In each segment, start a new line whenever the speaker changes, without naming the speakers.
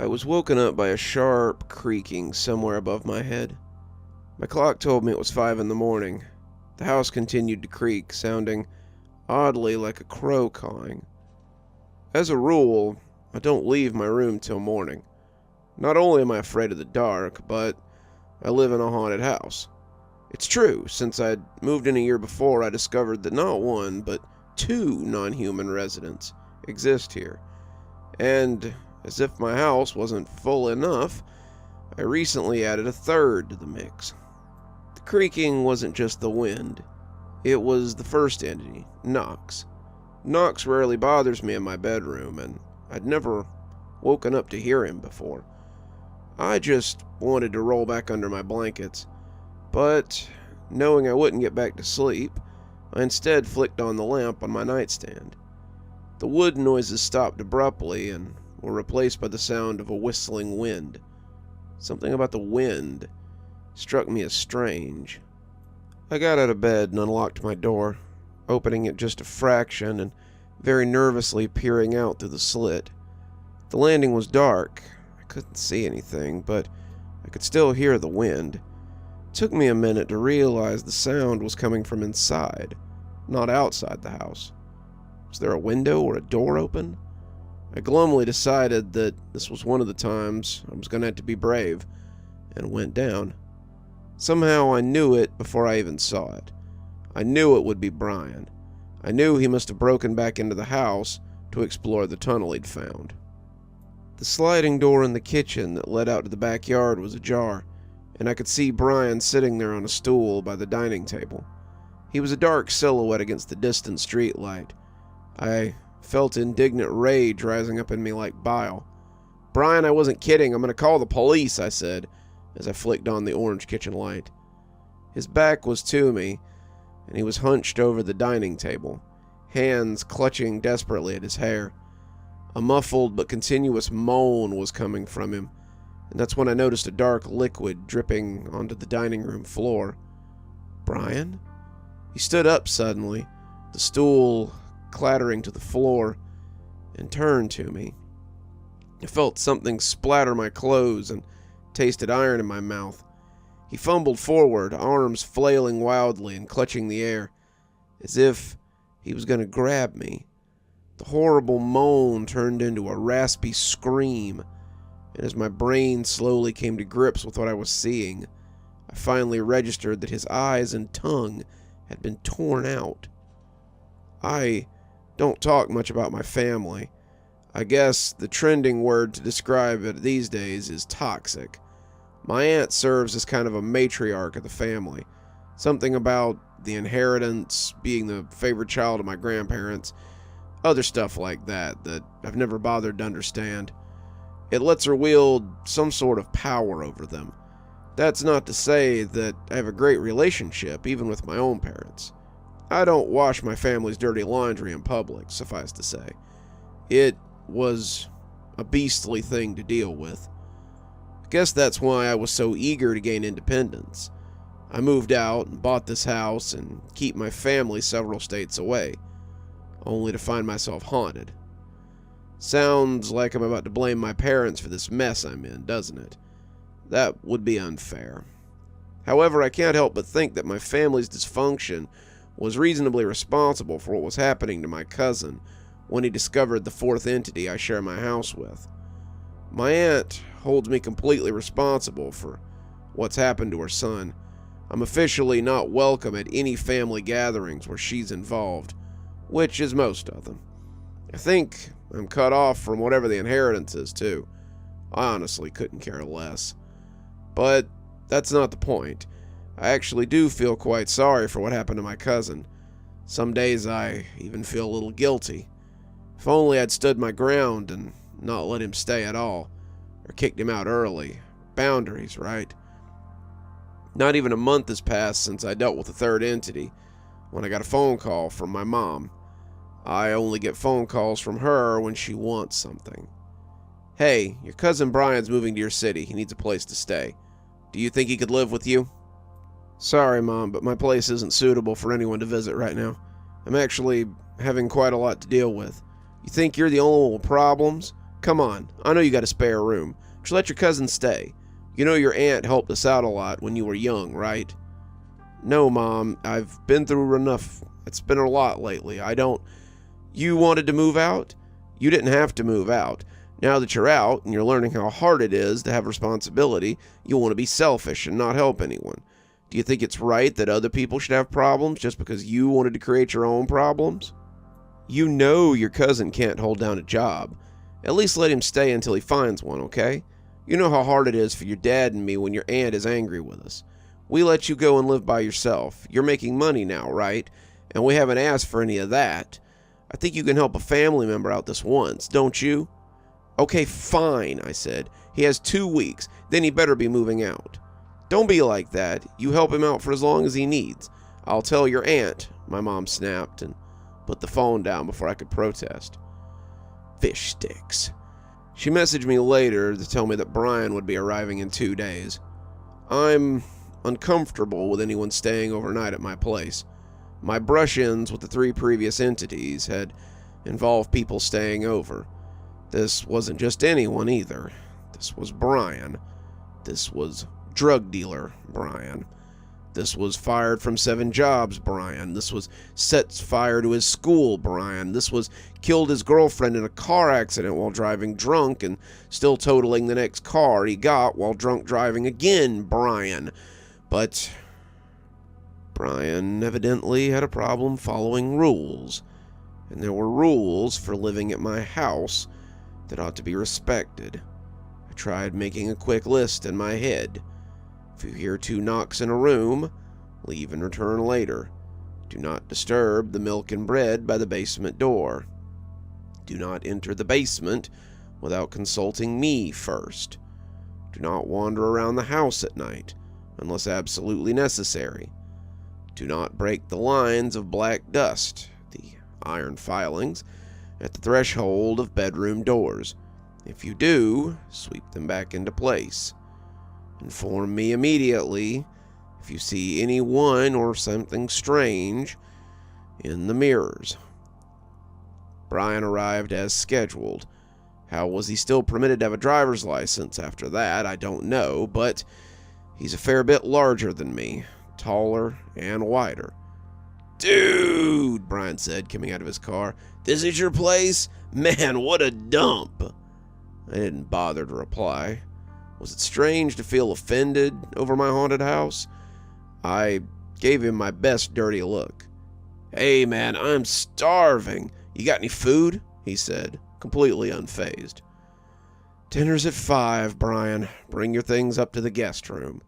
I was woken up by a sharp creaking somewhere above my head. My clock told me it was 5 in the morning. The house continued to creak, sounding oddly like a crow cawing. As a rule, I don't leave my room till morning. Not only am I afraid of the dark, but I live in a haunted house. It's true, since I'd moved in a year before, I discovered that not one, but 2 non-human residents exist here. And as if my house wasn't full enough, I recently added a 3rd to the mix. The creaking wasn't just the wind. It was the first entity, knocks. Knocks rarely bothers me in my bedroom, and I'd never woken up to hear him before. I just wanted to roll back under my blankets, but knowing I wouldn't get back to sleep, I instead flicked on the lamp on my nightstand. The wood noises stopped abruptly and were replaced by the sound of a whistling wind. Something about the wind struck me as strange. I got out of bed and unlocked my door, opening it just a fraction and very nervously peering out through the slit. The landing was dark. I couldn't see anything, but I could still hear the wind. It took me a minute to realize the sound was coming from inside, not outside the house. Was there a window or a door open? I glumly decided that this was one of the times I was going to have to be brave, and went down. Somehow I knew it before I even saw it. I knew it would be Brian. I knew he must have broken back into the house to explore the tunnel he'd found. The sliding door in the kitchen that led out to the backyard was ajar, and I could see Brian sitting there on a stool by the dining table. He was a dark silhouette against the distant streetlight. I felt indignant rage rising up in me like bile. "Brian, I wasn't kidding. I'm going to call the police," I said, as I flicked on the orange kitchen light. His back was to me, and he was hunched over the dining table, hands clutching desperately at his hair. A muffled but continuous moan was coming from him, and that's when I noticed a dark liquid dripping onto the dining room floor. "Brian?" He stood up suddenly, the stool clattering to the floor, and turned to me. I felt something splatter my clothes and tasted iron in my mouth. He fumbled forward, arms flailing wildly and clutching the air, as if he was going to grab me. The horrible moan turned into a raspy scream, and as my brain slowly came to grips with what I was seeing, I finally registered that his eyes and tongue had been torn out. I don't talk much about my family. I guess the trending word to describe it these days is toxic. My aunt serves as kind of a matriarch of the family. Something about the inheritance, being the favorite child of my grandparents, other stuff like that I've never bothered to understand. It lets her wield some sort of power over them. That's not to say that I have a great relationship, even with my own parents. I don't wash my family's dirty laundry in public, suffice to say. It was a beastly thing to deal with. I guess that's why I was so eager to gain independence. I moved out and bought this house and keep my family several states away, only to find myself haunted. Sounds like I'm about to blame my parents for this mess I'm in, doesn't it? That would be unfair. However, I can't help but think that my family's dysfunction was reasonably responsible for what was happening to my cousin when he discovered the 4th entity I share my house with. My aunt holds me completely responsible for what's happened to her son. I'm officially not welcome at any family gatherings where she's involved, which is most of them. I think I'm cut off from whatever the inheritance is, too. I honestly couldn't care less. But that's not the point. I actually do feel quite sorry for what happened to my cousin. Some days I even feel a little guilty. If only I'd stood my ground and not let him stay at all, or kicked him out early. Boundaries, right? Not even a month has passed since I dealt with the 3rd entity, when I got a phone call from my mom. I only get phone calls from her when she wants something. "Hey, your cousin Brian's moving to your city. He needs a place to stay. Do you think he could live with you?" "Sorry, Mom, but my place isn't suitable for anyone to visit right now. I'm actually having quite a lot to deal with. You think you're the only one with problems? Come on, I know you got a spare room. Just let your cousin stay. You know your aunt helped us out a lot when you were young, right? No, Mom, I've been through enough. It's been a lot lately. You wanted to move out? You didn't have to move out. Now that you're out and you're learning how hard it is to have responsibility, you'll want to be selfish and not help anyone. Do you think it's right that other people should have problems just because you wanted to create your own problems? You know your cousin can't hold down a job. At least let him stay until he finds one, okay? You know how hard it is for your dad and me when your aunt is angry with us. We let you go and live by yourself. You're making money now, right? And we haven't asked for any of that. I think you can help a family member out this once, don't you? Okay, fine, I said. He has 2 weeks, then he better be moving out. Don't be like that. You help him out for as long as he needs. I'll tell your aunt, my mom snapped and put the phone down before I could protest. Fish sticks. She messaged me later to tell me that Brian would be arriving in 2 days. I'm uncomfortable with anyone staying overnight at my place. My brush-ins with the 3 previous entities had involved people staying over. This wasn't just anyone either. This was Brian. This was drug dealer Brian. This was fired from 7 jobs Brian. This was sets fire to his school Brian. This was killed his girlfriend in a car accident while driving drunk and still totaling the next car he got while drunk driving again Brian. But Brian evidently had a problem following rules, and there were rules for living at my house that ought to be respected. I tried making a quick list in my head. If you hear 2 knocks in a room, leave and return later. Do not disturb the milk and bread by the basement door. Do not enter the basement without consulting me first. Do not wander around the house at night, unless absolutely necessary. Do not break the lines of black dust, the iron filings, at the threshold of bedroom doors. If you do, sweep them back into place. Inform me immediately if you see anyone or something strange in the mirrors. Brian arrived as scheduled. How was he still permitted to have a driver's license after that, I don't know, but he's a fair bit larger than me, taller and wider. Dude, Brian said, coming out of his car, this is your place? Man, what a dump. I didn't bother to reply. Was it strange to feel offended over my haunted house? I gave him my best dirty look. Hey man, I'm starving. You got any food? He said, completely unfazed. Dinner's at 5, Brian. Bring your things up to the guest room.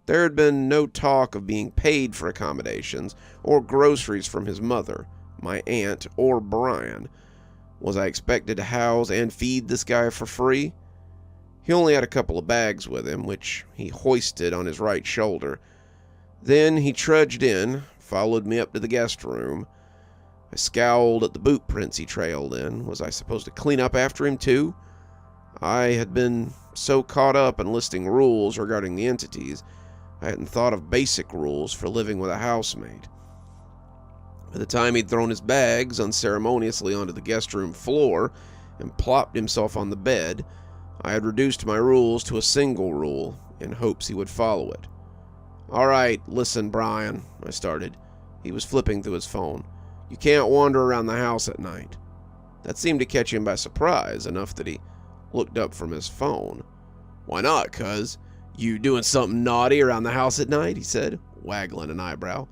There had been no talk of being paid for accommodations or groceries from his mother, my aunt, or Brian. Was I expected to house and feed this guy for free? He only had a couple of bags with him, which he hoisted on his right shoulder. Then he trudged in, followed me up to the guest room. I scowled at the boot prints he trailed in. Was I supposed to clean up after him too? I had been so caught up in listing rules regarding the entities, I hadn't thought of basic rules for living with a housemate. By the time he'd thrown his bags unceremoniously onto the guest room floor and plopped himself on the bed, I had reduced my rules to a single rule in hopes he would follow it. All right, listen, Brian, I started. He was flipping through his phone. You can't wander around the house at night. That seemed to catch him by surprise, enough that he looked up from his phone. Why not, cuz? You doing something naughty around the house at night? He said, waggling an eyebrow.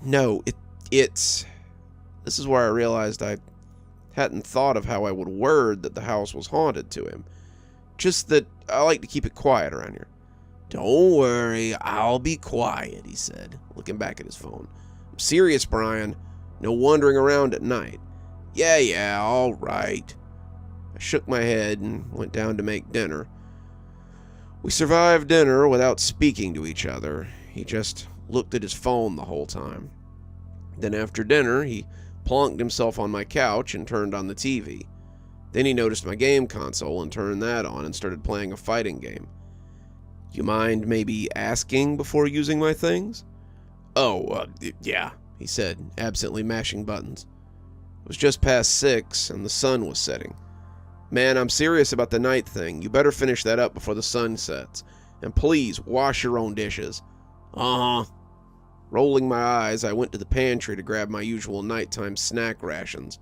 No, it's... This is where I realized I hadn't thought of how I would word that the house was haunted to him. Just that I like to keep it quiet around here. Don't worry, I'll be quiet, he said, looking back at his phone. I'm serious, Brian. No wandering around at night. Yeah, all right. I shook my head and went down to make dinner. We survived dinner without speaking to each other. He just looked at his phone the whole time. Then after dinner, he plonked himself on my couch and turned on the TV. Then he noticed my game console and turned that on and started playing a fighting game. You mind maybe asking before using my things? Yeah, he said, absently mashing buttons. It was just past 6 and the sun was setting. Man, I'm serious about the night thing. You better finish that up before the sun sets. And please, wash your own dishes. Uh-huh. Rolling my eyes, I went to the pantry to grab my usual nighttime snack rations.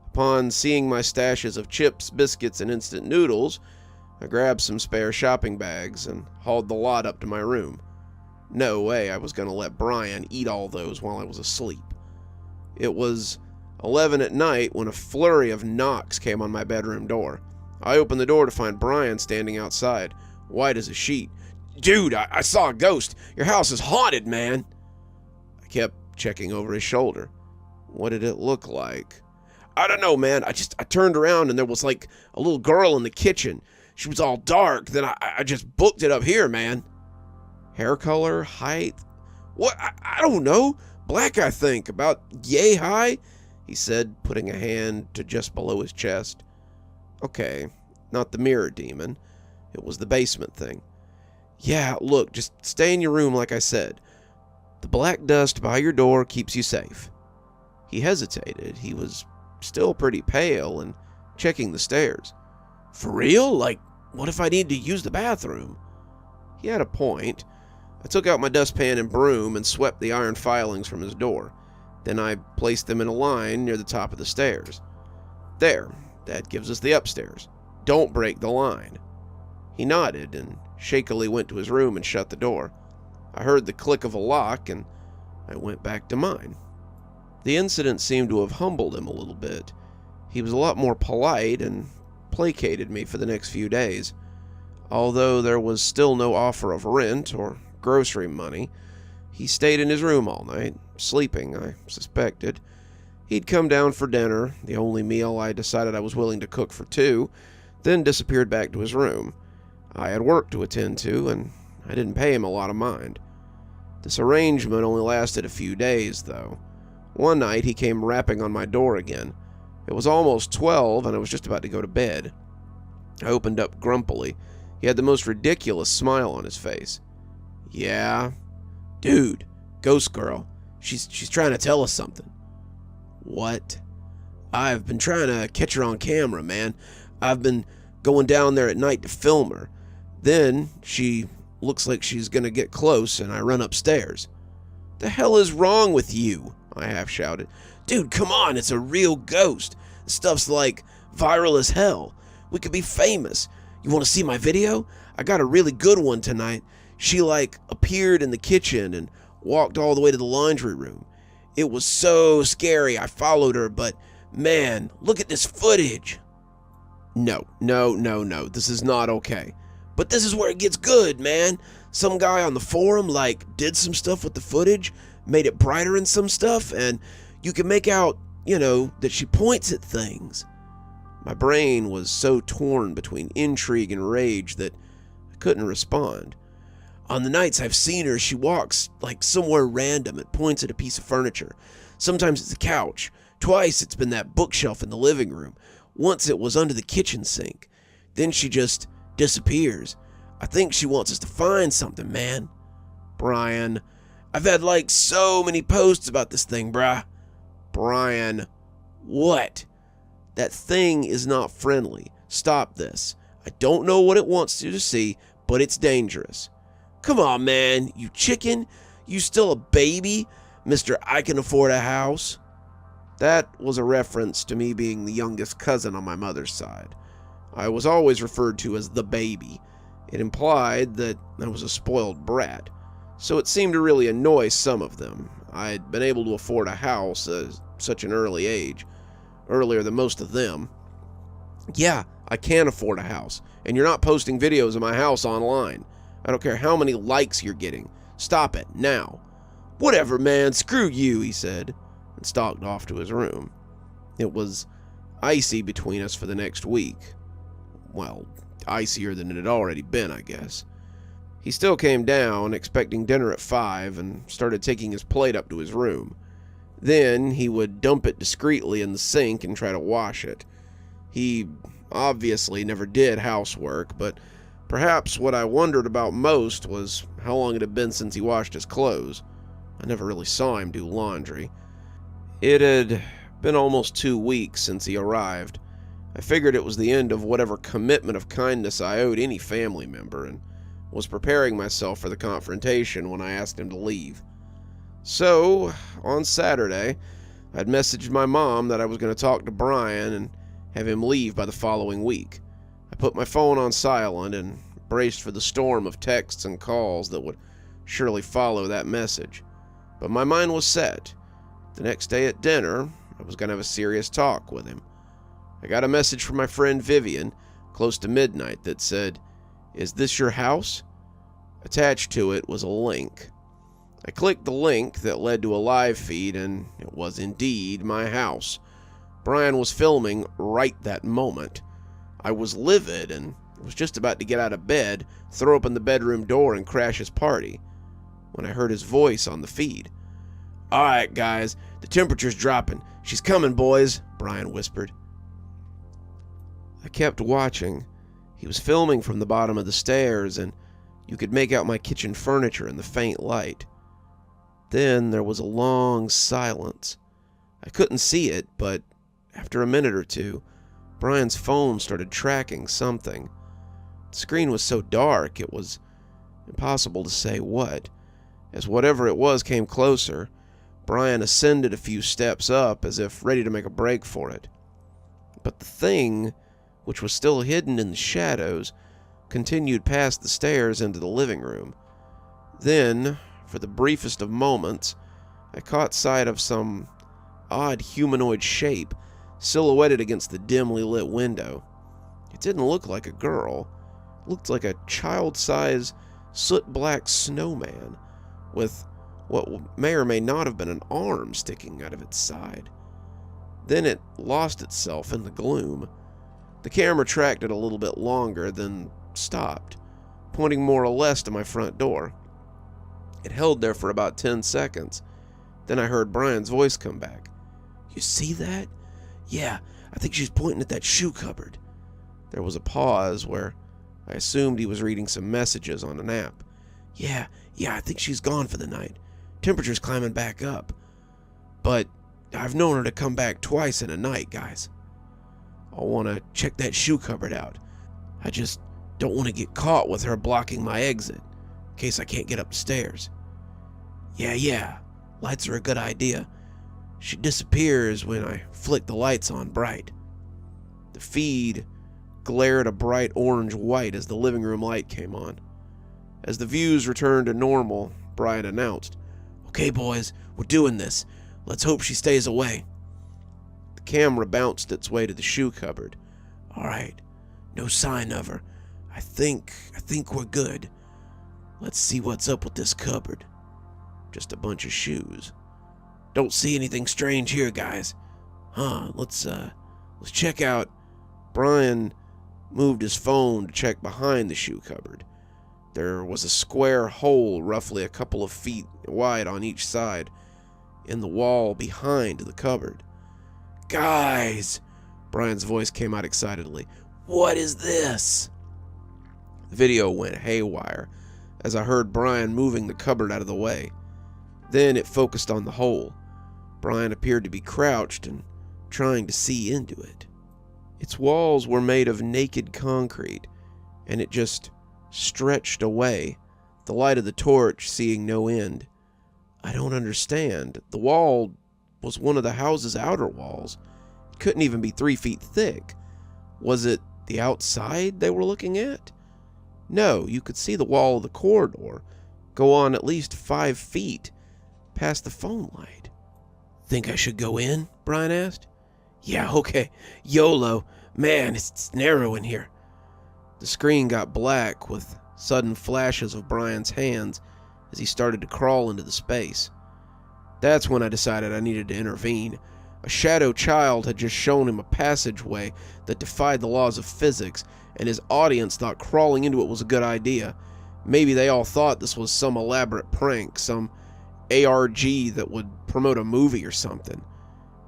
Upon seeing my stashes of chips, biscuits, and instant noodles, I grabbed some spare shopping bags and hauled the lot up to my room. No way I was going to let Brian eat all those while I was asleep. It was 11 at night when a flurry of knocks came on my bedroom door. I opened the door to find Brian standing outside, white as a sheet. "Dude, I saw a ghost. Your house is haunted, man." I kept checking over his shoulder. What did it look like? "I don't know, man. I turned around and there was like a little girl in the kitchen. She was all dark. Then I just booked it up here, man." "Hair color? Height?" "What? I don't know. Black, I think. About yay high," he said, putting a hand to just below his chest. Okay, not the mirror demon. It was the basement thing. "Yeah, look, just stay in your room like I said. The black dust by your door keeps you safe." He hesitated. He was still pretty pale and checking the stairs. "For real? Like, what if I need to use the bathroom?" He had a point. I took out my dustpan and broom and swept the iron filings from his door. Then I placed them in a line near the top of the stairs. "There, that gives us the upstairs. Don't break the line." He nodded and shakily went to his room and shut the door. I heard the click of a lock and I went back to mine. The incident seemed to have humbled him a little bit. He was a lot more polite and placated me for the next few days. Although there was still no offer of rent or grocery money, he stayed in his room all night, sleeping, I suspected. He'd come down for dinner, the only meal I decided I was willing to cook for two, then disappeared back to his room. I had work to attend to, and I didn't pay him a lot of mind. This arrangement only lasted a few days, though. One night he came rapping on my door again. It was almost 12, and I was just about to go to bed. I opened up grumpily. He had the most ridiculous smile on his face. "Yeah?" "Dude, ghost girl. She's trying to tell us something." "What?" "I've been trying to catch her on camera, man. I've been going down there at night to film her. Then she looks like she's gonna get close, and I run upstairs." "The hell is wrong with you?" I half shouted. "Dude, come on, it's a real ghost. This stuff's like viral as hell. We could be famous. You want to see my video? I got a really good one tonight. She appeared in the kitchen and walked all the way to the laundry room. It was so scary I followed her, but man, look at this footage." No, this is not okay. "But this is where it gets good, man. Some guy on the forum, did some stuff with the footage, made it brighter and some stuff, and you can make out, that she points at things." My brain was so torn between intrigue and rage that I couldn't respond. "On the nights I've seen her, she walks, somewhere random and points at a piece of furniture. Sometimes it's a couch. Twice it's been that bookshelf in the living room. Once it was under the kitchen sink. Then she just disappears. I think she wants us to find something, man." "Brian, I've had so many posts about this thing, bruh." "Brian." "What?" "That thing is not friendly. Stop this. I don't know what it wants you to see, but it's dangerous." "Come on, man, you chicken. You still a baby, Mr. I can afford a house?" That was a reference to me being the youngest cousin on my mother's side. I was always referred to as the baby. It implied that I was a spoiled brat, so it seemed to really annoy some of them. I'd been able to afford a house at such an early age, earlier than most of them. "Yeah, I can afford a house, and you're not posting videos of my house online. I don't care how many likes you're getting. Stop it, now." "Whatever, man, screw you," he said, and stalked off to his room. It was icy between us for the next week. Well, icier than it had already been, I guess. He still came down, expecting dinner at 5, and started taking his plate up to his room. Then he would dump it discreetly in the sink and try to wash it. He obviously never did housework, but perhaps what I wondered about most was how long it had been since he washed his clothes. I never really saw him do laundry. It had been almost 2 weeks since he arrived. I figured it was the end of whatever commitment of kindness I owed any family member, and was preparing myself for the confrontation when I asked him to leave. So, on Saturday, I'd messaged my mom that I was going to talk to Brian and have him leave by the following week. I put my phone on silent and braced for the storm of texts and calls that would surely follow that message. But my mind was set. The next day at dinner, I was going to have a serious talk with him. I got a message from my friend Vivian, close to midnight, that said, "Is this your house?" Attached to it was a link. I clicked the link that led to a live feed, and it was indeed my house. Brian was filming right that moment. I was livid and was just about to get out of bed, throw open the bedroom door, and crash his party, when I heard his voice on the feed. "All right, guys, the temperature's dropping. She's coming, boys," Brian whispered. I kept watching. He was filming from the bottom of the stairs, and you could make out my kitchen furniture in the faint light. Then there was a long silence. I couldn't see it, but after a minute or two, Brian's phone started tracking something. The screen was so dark it was impossible to say what. As whatever it was came closer, Brian ascended a few steps up as if ready to make a break for it. But the thing, which was still hidden in the shadows, continued past the stairs into the living room. Then, for the briefest of moments, I caught sight of some odd humanoid shape silhouetted against the dimly lit window. It didn't look like a girl. It looked like a child-sized, soot-black snowman with what may or may not have been an arm sticking out of its side. Then it lost itself in the gloom. The camera tracked it a little bit longer, then stopped, pointing more or less to my front door. It held there for about 10 seconds. Then I heard Brian's voice come back. "You see that? Yeah, I think she's pointing at that shoe cupboard." There was a pause where I assumed he was reading some messages on an app. Yeah, I think she's gone for the night. Temperature's climbing back up. But I've known her to come back twice in a night, guys. I'll want to check that shoe cupboard out. I just don't want to get caught with her blocking my exit, in case I can't get upstairs. Yeah, lights are a good idea. She disappears when I flick the lights on bright. The feed glared a bright orange-white as the living room light came on. As the views returned to normal, Brian announced, "Okay, boys, we're doing this. Let's hope she stays away." The camera bounced its way to the shoe cupboard. "All right, no sign of her. I think we're good. Let's see what's up with this cupboard. Just a bunch of shoes. Don't see anything strange here, guys. Let's check out." Brian moved his phone to check behind the shoe cupboard. There was a square hole roughly a couple of feet wide on each side in the wall behind the cupboard. "Guys!" Brian's voice came out excitedly. "What is this?" The video went haywire as I heard Brian moving the cupboard out of the way. Then it focused on the hole. Brian appeared to be crouched and trying to see into it. Its walls were made of naked concrete, and it just stretched away, the light of the torch seeing no end. I don't understand. The wall was one of the house's outer walls. It couldn't even be 3 feet thick. Was it the outside they were looking at? No, you could see the wall of the corridor go on at least 5 feet past the phone light. "Think I should go in?" Brian asked. "Yeah, okay. YOLO. Man, it's narrow in here." The screen got black with sudden flashes of Brian's hands as he started to crawl into the space. That's when I decided I needed to intervene. A shadow child had just shown him a passageway that defied the laws of physics, and his audience thought crawling into it was a good idea. Maybe they all thought this was some elaborate prank, some ARG that would promote a movie or something.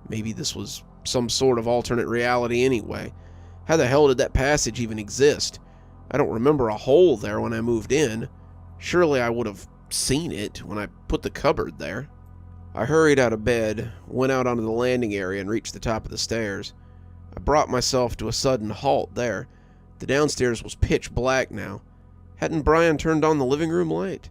Maybe this was some sort of alternate reality anyway. How the hell did that passage even exist? I don't remember a hole there when I moved in. Surely I would have seen it when I put the cupboard there. I hurried out of bed, went out onto the landing area, and reached the top of the stairs. I brought myself to a sudden halt there. The downstairs was pitch black now. Hadn't Brian turned on the living room light?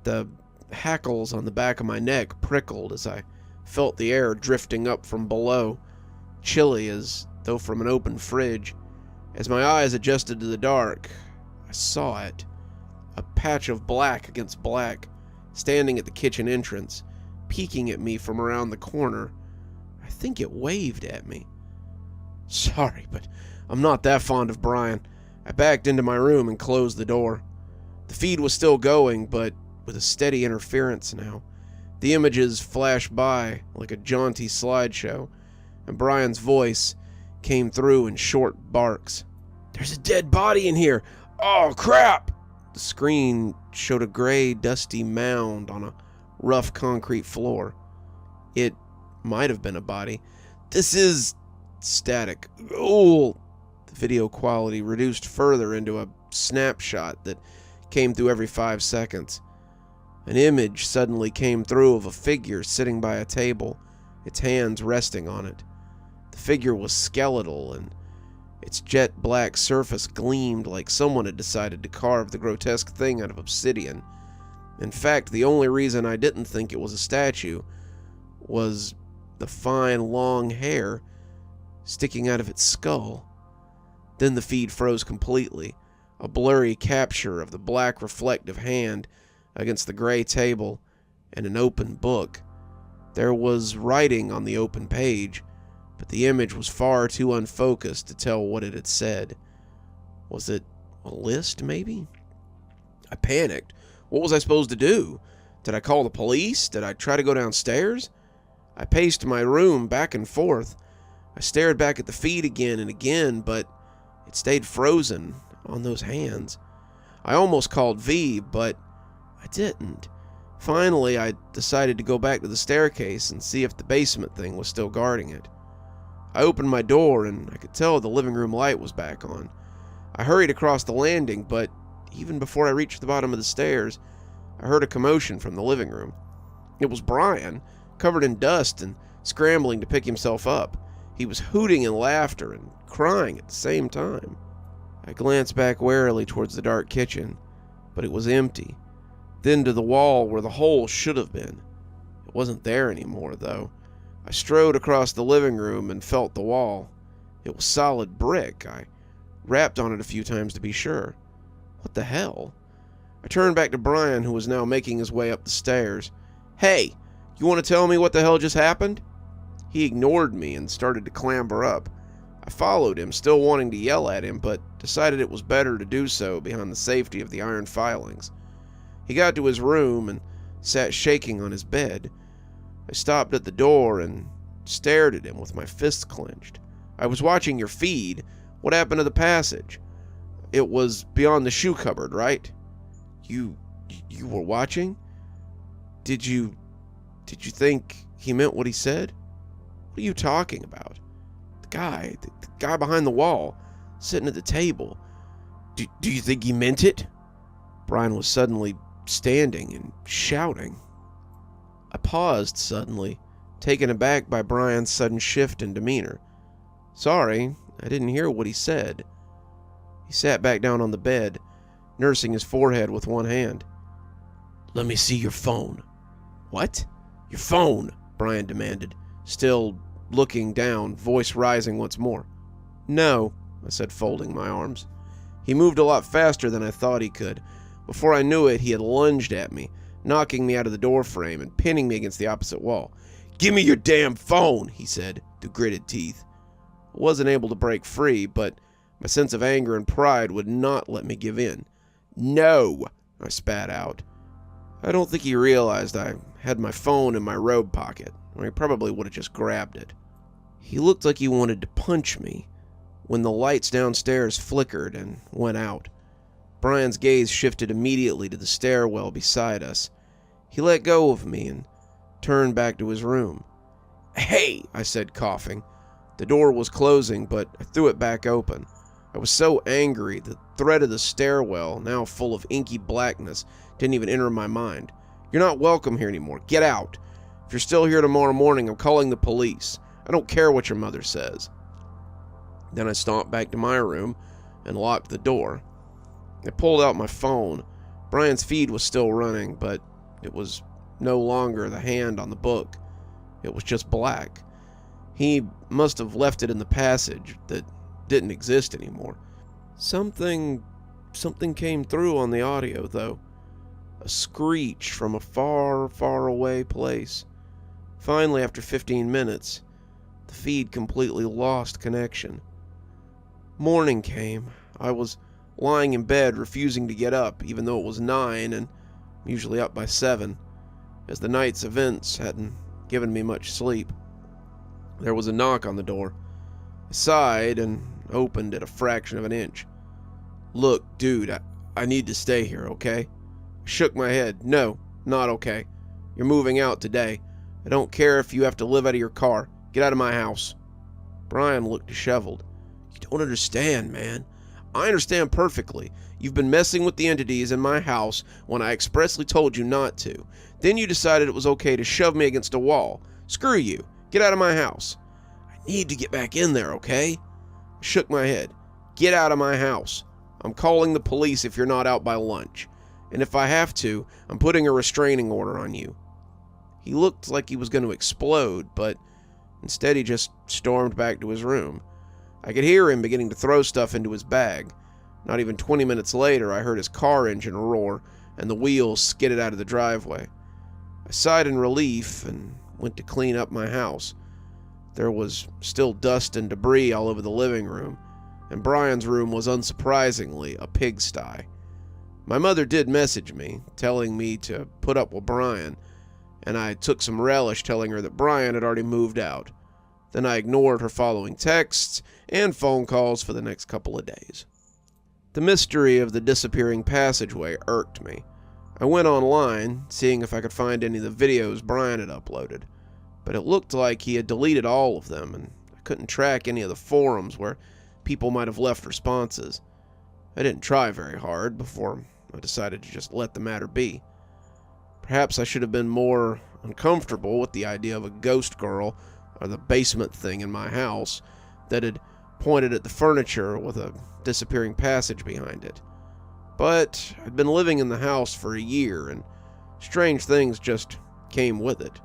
The hackles on the back of my neck prickled as I felt the air drifting up from below, chilly as though from an open fridge. As my eyes adjusted to the dark, I saw it. A patch of black against black, standing at the kitchen entrance, peeking at me from around the corner. I think it waved at me. Sorry, but I'm not that fond of Brian. I backed into my room and closed the door. The feed was still going, but with a steady interference now. The images flashed by like a jaunty slideshow, and Brian's voice came through in short barks. "There's a dead body in here! Oh, crap!" The screen showed a gray, dusty mound on a rough concrete floor. It might have been a body. "This is..." Static. "Oh!" The video quality reduced further into a snapshot that came through every 5 seconds. An image suddenly came through of a figure sitting by a table, its hands resting on it. The figure was skeletal, and its jet black surface gleamed like someone had decided to carve the grotesque thing out of obsidian. In fact, the only reason I didn't think it was a statue was the fine, long hair sticking out of its skull. Then the feed froze completely, a blurry capture of the black reflective hand against the gray table and an open book. There was writing on the open page, but the image was far too unfocused to tell what it had said. Was it a list, maybe? I panicked. What was I supposed to do? Did I call the police? Did I try to go downstairs? I paced my room back and forth. I stared back at the feed again and again, but it stayed frozen on those hands. I almost called V, but I didn't. Finally, I decided to go back to the staircase and see if the basement thing was still guarding it. I opened my door, and I could tell the living room light was back on. I hurried across the landing, but even before I reached the bottom of the stairs, I heard a commotion from the living room. It was Brian, covered in dust and scrambling to pick himself up. He was hooting in laughter and crying at the same time. I glanced back warily towards the dark kitchen, but it was empty. Then to the wall where the hole should have been. It wasn't there anymore, though. I strode across the living room and felt the wall. It was solid brick. I rapped on it a few times to be sure. What the hell? I turned back to Brian, who was now making his way up the stairs. "Hey, you want to tell me what the hell just happened?" He ignored me and started to clamber up. I followed him, still wanting to yell at him, but decided it was better to do so behind the safety of the iron filings. He got to his room and sat shaking on his bed. I stopped at the door and stared at him with my fists clenched. "I was watching your feed. What happened to the passage? It was beyond the shoe cupboard, right?" You were watching? Did you think he meant what he said? What are you talking about? The guy behind the wall, sitting at the table. Do you think he meant it?" Brian was suddenly standing and shouting. I paused suddenly, taken aback by Brian's sudden shift in demeanor. "Sorry, I didn't hear what he said." He sat back down on the bed, nursing his forehead with one hand. "Let me see your phone." "What?" "Your phone," Brian demanded, still looking down, voice rising once more. "No," I said, folding my arms. He moved a lot faster than I thought he could. Before I knew it, he had lunged at me, knocking me out of the doorframe and pinning me against the opposite wall. "Give me your damn phone," he said, through gritted teeth. I wasn't able to break free, but my sense of anger and pride would not let me give in. "No," I spat out. I don't think he realized I had my phone in my robe pocket, or he probably would have just grabbed it. He looked like he wanted to punch me when the lights downstairs flickered and went out. Brian's gaze shifted immediately to the stairwell beside us. He let go of me and turned back to his room. "Hey," I said, coughing. The door was closing, but I threw it back open. I was so angry, the threat of the stairwell, now full of inky blackness, didn't even enter my mind. "You're not welcome here anymore. Get out. If you're still here tomorrow morning, I'm calling the police. I don't care what your mother says." Then I stomped back to my room and locked the door. I pulled out my phone. Brian's feed was still running, but it was no longer the hand on the book. It was just black. He must have left it in the passage that didn't exist anymore. Something came through on the audio, though. A screech from a far, far away place. Finally, after 15 minutes, the feed completely lost connection. Morning came. I was lying in bed, refusing to get up, even though it was 9 and usually up by 7, as the night's events hadn't given me much sleep. There was a knock on the door. I sighed and opened it a fraction of an inch. "Look, dude, I need to stay here, okay?" I shook my head. "No, not okay. You're moving out today. I don't care if you have to live out of your car. Get out of my house." Brian looked disheveled. "You don't understand, man. I understand perfectly. You've been messing with the entities in my house when I expressly told you not to. Then you decided it was okay to shove me against a wall. Screw you. Get out of my house." "I need to get back in there, okay?" I shook my head. "Get out of my house. I'm calling the police if you're not out by lunch. And if I have to, I'm putting a restraining order on you." He looked like he was going to explode, but instead he just stormed back to his room. I could hear him beginning to throw stuff into his bag. Not even 20 minutes later, I heard his car engine roar and the wheels skidded out of the driveway. I sighed in relief and went to clean up my house. There was still dust and debris all over the living room, and Brian's room was unsurprisingly a pigsty. My mother did message me, telling me to put up with Brian, and I took some relish telling her that Brian had already moved out. Then I ignored her following texts and phone calls for the next couple of days. The mystery of the disappearing passageway irked me. I went online, seeing if I could find any of the videos Brian had uploaded, but it looked like he had deleted all of them, and I couldn't track any of the forums where people might have left responses. I didn't try very hard before I decided to just let the matter be. Perhaps I should have been more uncomfortable with the idea of a ghost girl or the basement thing in my house that had pointed at the furniture with a disappearing passage behind it. But I'd been living in the house for a year, and strange things just came with it.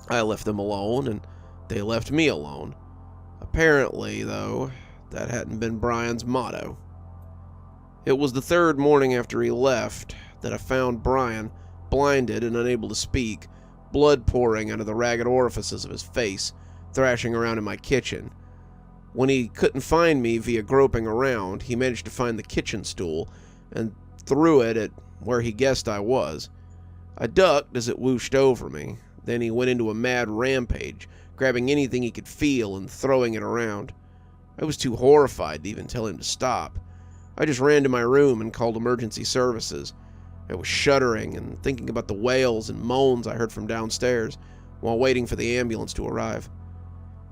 I left them alone, and they left me alone. Apparently, though, that hadn't been Brian's motto. It was the third morning after he left that I found Brian, blinded and unable to speak, blood pouring out of the ragged orifices of his face, thrashing around in my kitchen. When he couldn't find me via groping around, he managed to find the kitchen stool and threw it at where he guessed I was. I ducked as it whooshed over me. Then he went into a mad rampage, grabbing anything he could feel and throwing it around. I was too horrified to even tell him to stop. I just ran to my room and called emergency services. I was shuddering and thinking about the wails and moans I heard from downstairs while waiting for the ambulance to arrive.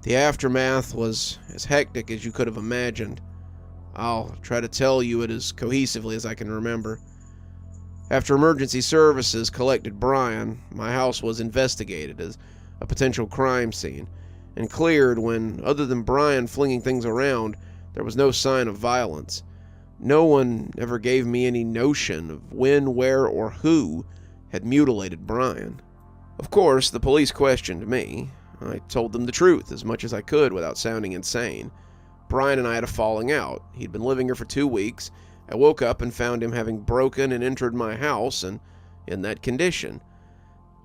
The aftermath was as hectic as you could have imagined. I'll try to tell you it as cohesively as I can remember. After emergency services collected Brian, my house was investigated as a potential crime scene and cleared when, other than Brian flinging things around, there was no sign of violence. No one ever gave me any notion of when, where, or who had mutilated Brian. Of course, the police questioned me. I told them the truth as much as I could without sounding insane. Brian and I had a falling out. He'd been living here for 2 weeks. I woke up and found him having broken and entered my house and in that condition.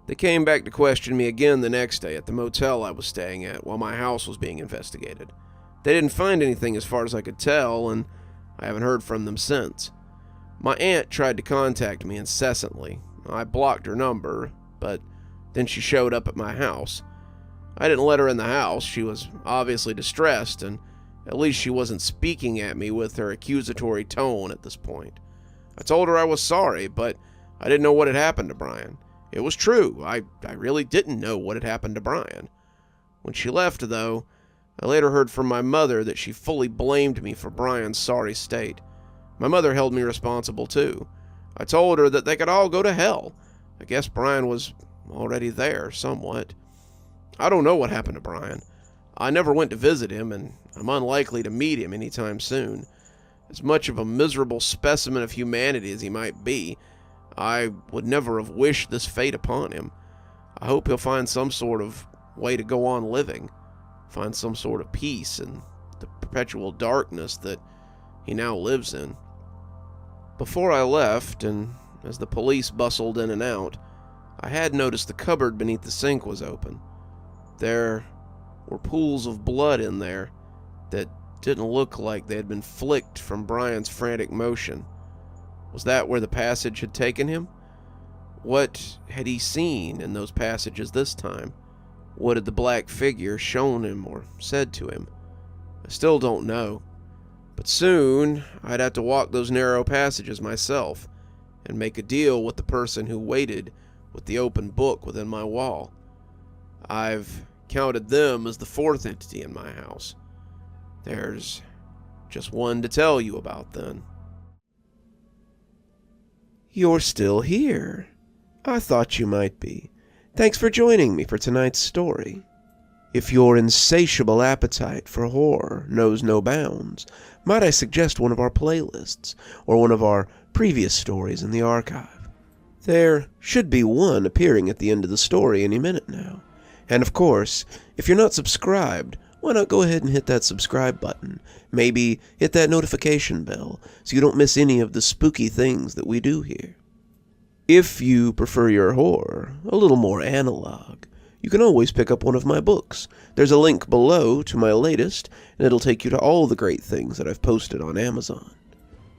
They came back to question me again the next day at the motel I was staying at while my house was being investigated. They didn't find anything as far as I could tell, and I haven't heard from them since. My aunt tried to contact me incessantly. I blocked her number, but then she showed up at my house. I didn't let her in the house. She was obviously distressed, and at least she wasn't speaking at me with her accusatory tone at this point. I told her I was sorry, but I didn't know what had happened to Brian. It was true. I really didn't know what had happened to Brian. When she left, though, I later heard from my mother that she fully blamed me for Brian's sorry state. My mother held me responsible, too. I told her that they could all go to hell. I guess Brian was already there, somewhat. I don't know what happened to Brian. I never went to visit him, and I'm unlikely to meet him anytime soon. As much of a miserable specimen of humanity as he might be, I would never have wished this fate upon him. I hope he'll find some sort of way to go on living, find some sort of peace in the perpetual darkness that he now lives in. Before I left, and as the police bustled in and out, I had noticed the cupboard beneath the sink was open. There were pools of blood in there that didn't look like they had been flicked from Brian's frantic motion. Was that where the passage had taken him? What had he seen in those passages this time? What had the black figure shown him or said to him? I still don't know. But soon, I'd have to walk those narrow passages myself and make a deal with the person who waited with the open book within my wall. I've counted them as the fourth entity in my house. There's just one to tell you about then.
You're still here. I thought you might be. Thanks for joining me for tonight's story. If your insatiable appetite for horror knows no bounds, might I suggest one of our playlists, or one of our previous stories in the archive? There should be one appearing at the end of the story any minute now. And of course, if you're not subscribed, why not go ahead and hit that subscribe button? Maybe hit that notification bell so you don't miss any of the spooky things that we do here. If you prefer your horror a little more analog, you can always pick up one of my books. There's a link below to my latest, and it'll take you to all the great things that I've posted on Amazon.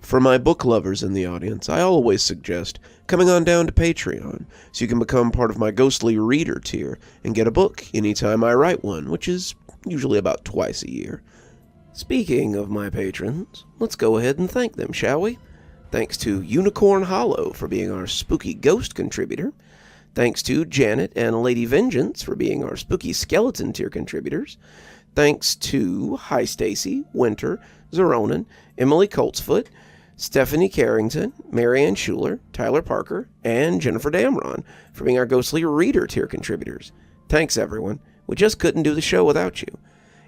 For my book lovers in the audience, I always suggest coming on down to Patreon so you can become part of my ghostly reader tier and get a book anytime I write one, which is usually about twice a year. Speaking of my patrons, let's go ahead and thank them, shall we? Thanks to Unicorn Hollow for being our spooky ghost contributor. Thanks to Janet and Lady Vengeance for being our spooky skeleton tier contributors. Thanks to Hi Stacy, Winter, Xaronan, Emily Coltsfoot, Stephanie Carrington, Marianne Schuler, Tyler Parker, and Jennifer Damron for being our ghostly reader tier contributors. Thanks, everyone. We just couldn't do the show without you.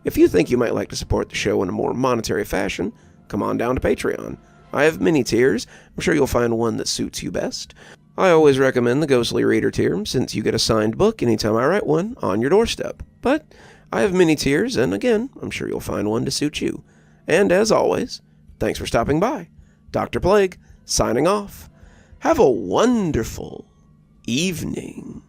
If you think you might like to support the show in a more monetary fashion, come on down to Patreon. I have many tiers. I'm sure you'll find one that suits you best. I always recommend the Ghostly Reader tier, since you get a signed book anytime I write one on your doorstep. But I have many tiers, and again, I'm sure you'll find one to suit you. And as always, thanks for stopping by. Dr. Plague, signing off. Have a wonderful evening.